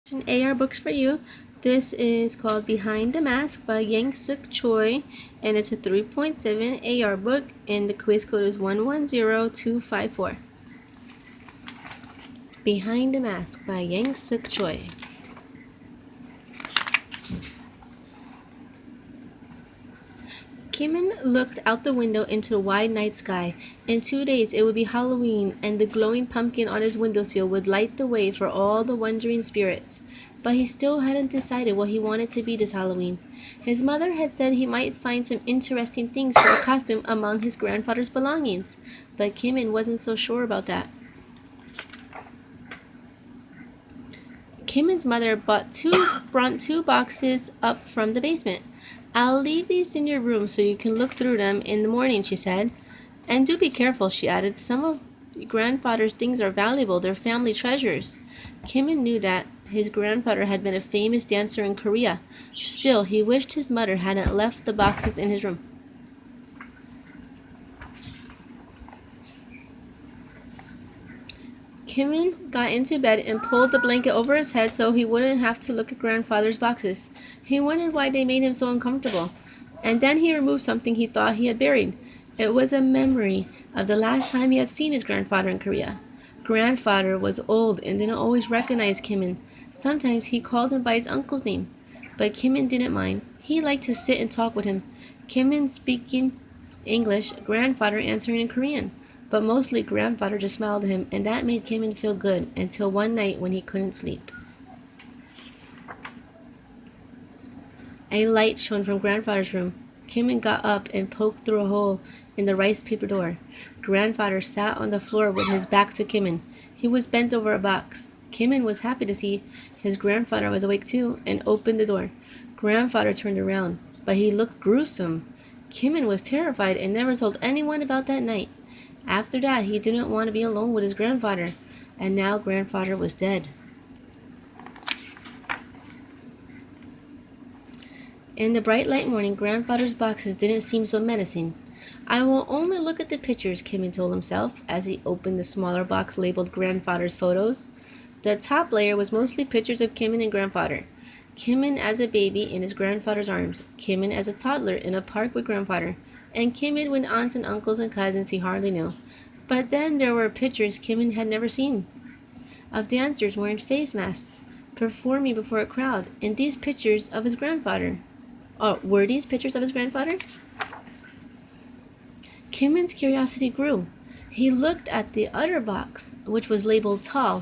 AR books for you. This is called Behind the Mask by Yangsook Choi, and it's a 3.7 AR book, and the quiz code is 110254. Behind the Mask by Yangsook Choi. Kimin looked out the window into the wide night sky. In 2 days it would be Halloween, and the glowing pumpkin on his windowsill would light the way for all the wandering spirits. But he still hadn't decided what he wanted to be this Halloween. His mother had said he might find some interesting things for a costume among his grandfather's belongings, but Kimin wasn't so sure about that. Kimin's mother brought two boxes up from the basement. "I'll leave these in your room so you can look through them in the morning," she said. "And do be careful," she added. "Some of grandfather's things are valuable. They're family treasures." Kimin knew that his grandfather had been a famous dancer in Korea. Still, he wished his mother hadn't left the boxes in his room. Kimin got into bed and pulled the blanket over his head so he wouldn't have to look at grandfather's boxes. He wondered why they made him so uncomfortable. And then he removed something he thought he had buried. It was a memory of the last time he had seen his grandfather in Korea. Grandfather was old and didn't always recognize Kimin. Sometimes he called him by his uncle's name. But Kimin didn't mind. He liked to sit and talk with him. Kimin speaking English, grandfather answering in Korean. But mostly grandfather just smiled at him, and that made Kimin feel good until one night when he couldn't sleep. A light shone from grandfather's room. Kimin got up and poked through a hole in the rice paper door. Grandfather sat on the floor with his back to Kimin. He was bent over a box. Kimin was happy to see his grandfather was awake too and opened the door. Grandfather turned around, but he looked gruesome. Kimin was terrified and never told anyone about that night. After that, he didn't want to be alone with his grandfather, and now grandfather was dead. In the bright light morning, grandfather's boxes didn't seem so menacing. "I will only look at the pictures," Kimin told himself as he opened the smaller box labeled grandfather's photos. The top layer was mostly pictures of Kimin and grandfather. Kimin as a baby in his grandfather's arms, Kimin as a toddler in a park with grandfather, and Kimin with aunts and uncles and cousins he hardly knew. But then there were pictures Kimin had never seen, of dancers wearing face masks, performing before a crowd, and these pictures of his grandfather. Oh, were these pictures of his grandfather? Kimin's curiosity grew. He looked at the other box, which was labeled tall.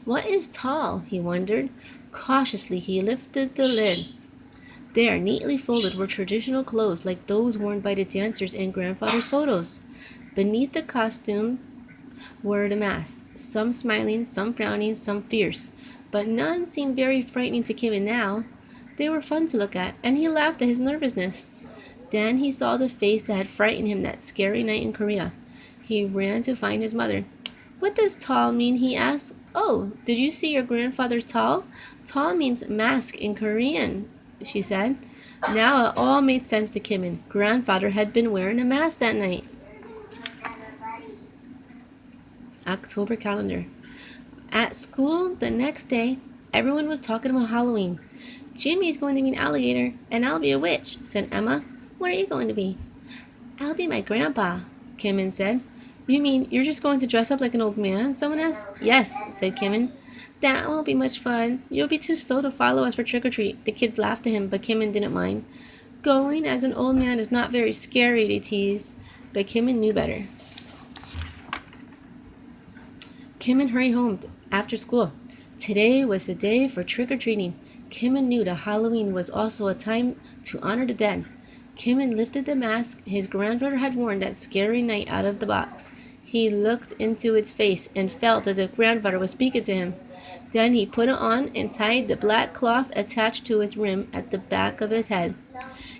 "What is tall?" he wondered. Cautiously, he lifted the lid. There, neatly folded, were traditional clothes like those worn by the dancers in grandfather's photos. Beneath the costume were the masks, some smiling, some frowning, some fierce. But none seemed very frightening to Kimin now. They were fun to look at, and he laughed at his nervousness. Then he saw the face that had frightened him that scary night in Korea. He ran to find his mother. "What does tall mean?" he asked. "Oh, did you see your grandfather's tall? Tall means mask in Korean," she said. Now it all made sense to Kimin. Grandfather had been wearing a mask that night. October calendar. At school the next day, everyone was talking about Halloween. "Jimmy's going to be an alligator, and I'll be a witch," said Emma. "What are you going to be?" "I'll be my grandpa," Kimin said. "You mean you're just going to dress up like an old man?" someone asked. "Yes," said Kimin. "That won't be much fun. You'll be too slow to follow us for trick-or-treat." The kids laughed at him, but Kimin didn't mind. "Going as an old man is not very scary," they teased, but Kimin knew better. Kimin hurried home after school. Today was the day for trick-or-treating. Kimin knew that Halloween was also a time to honor the dead. Kimin lifted the mask his grandfather had worn that scary night out of the box. He looked into its face and felt as if grandfather was speaking to him. Then he put it on and tied the black cloth attached to its rim at the back of his head.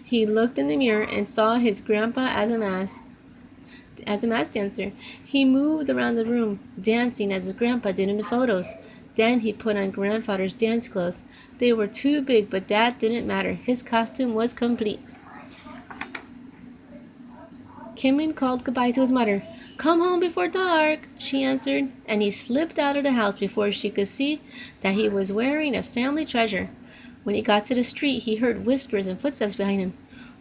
He looked in the mirror and saw his grandpa as a mask dancer. He moved around the room, dancing as his grandpa did in the photos. Then he put on grandfather's dance clothes. They were too big, but that didn't matter. His costume was complete. Kimin called goodbye to his mother. Come home before dark, she answered, and he slipped out of the house before she could see that he was wearing a family treasure. When he got to the street, he heard whispers and footsteps behind him.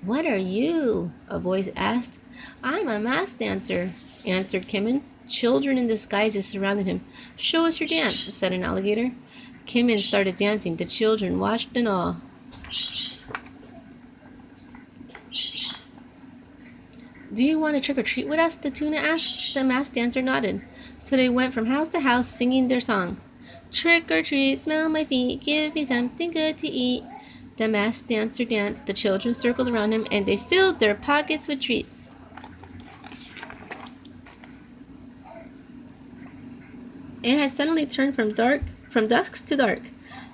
What are you? A voice asked. I'm a mask dancer, answered Kimin. Children in disguises surrounded him. Show us your dance, said an alligator. Kimin started dancing. The children watched in awe. Do you want to trick or treat with us? The tuna asked. The masked dancer nodded. So they went from house to house singing their song. Trick or treat, smell my feet, give me something good to eat. The masked dancer danced. The children circled around him, and they filled their pockets with treats. It had suddenly turned from dusk to dark.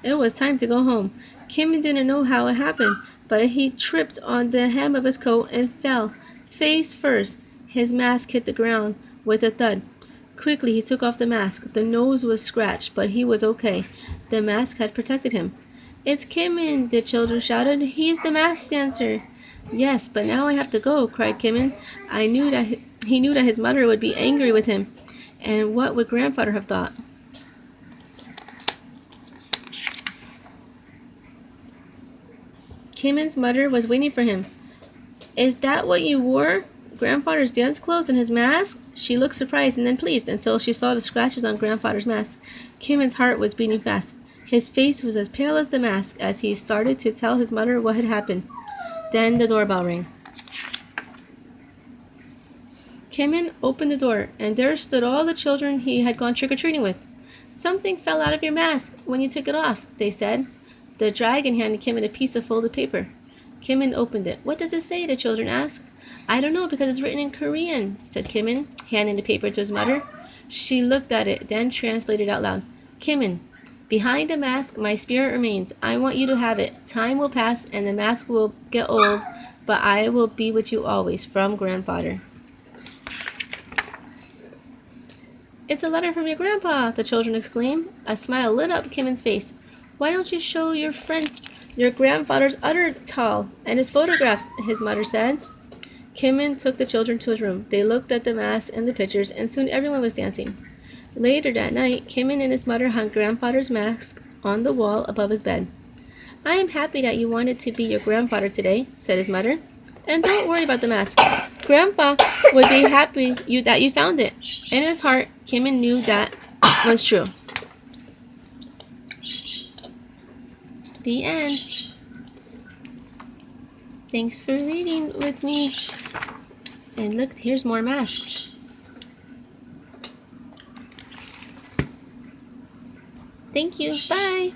It was time to go home. Kim didn't know how it happened, but he tripped on the hem of his coat and fell, face first. His mask hit the ground with a thud. Quickly he took off the mask. The nose was scratched, but he was okay. The mask had protected him. It's Kimin, the children shouted. He's the mask dancer. Yes, but now I have to go, cried Kimin. He knew that his mother would be angry with him. And what would grandfather have thought? Kimin's mother was waiting for him. Is that what you wore? Grandfather's dance clothes and his mask? She looked surprised and then pleased until she saw the scratches on grandfather's mask. Kimin's heart was beating fast. His face was as pale as the mask as he started to tell his mother what had happened. Then the doorbell rang. Kimin opened the door, and there stood all the children he had gone trick-or-treating with. Something fell out of your mask when you took it off, they said. The dragon handed Kimin a piece of folded paper. Kimin opened it. What does it say? The children asked. I don't know because it's written in Korean, said Kimin, handing the paper to his mother. She looked at it, then translated out loud. Kimin, behind the mask, my spirit remains. I want you to have it. Time will pass, and the mask will get old, but I will be with you always, from grandfather. It's a letter from your grandpa, the children exclaimed. A smile lit up Kimin's face. Why don't you show your friends your grandfather's other doll and his photographs, his mother said. Kimin took the children to his room. They looked at the masks and the pictures, and soon everyone was dancing. Later that night, Kimin and his mother hung grandfather's mask on the wall above his bed. I am happy that you wanted to be your grandfather today, said his mother. And don't worry about the mask. Grandpa would be happy that you found it. In his heart, Kimin knew that was true. The end. Thanks for reading with me. And look, here's more masks. Thank you. Bye.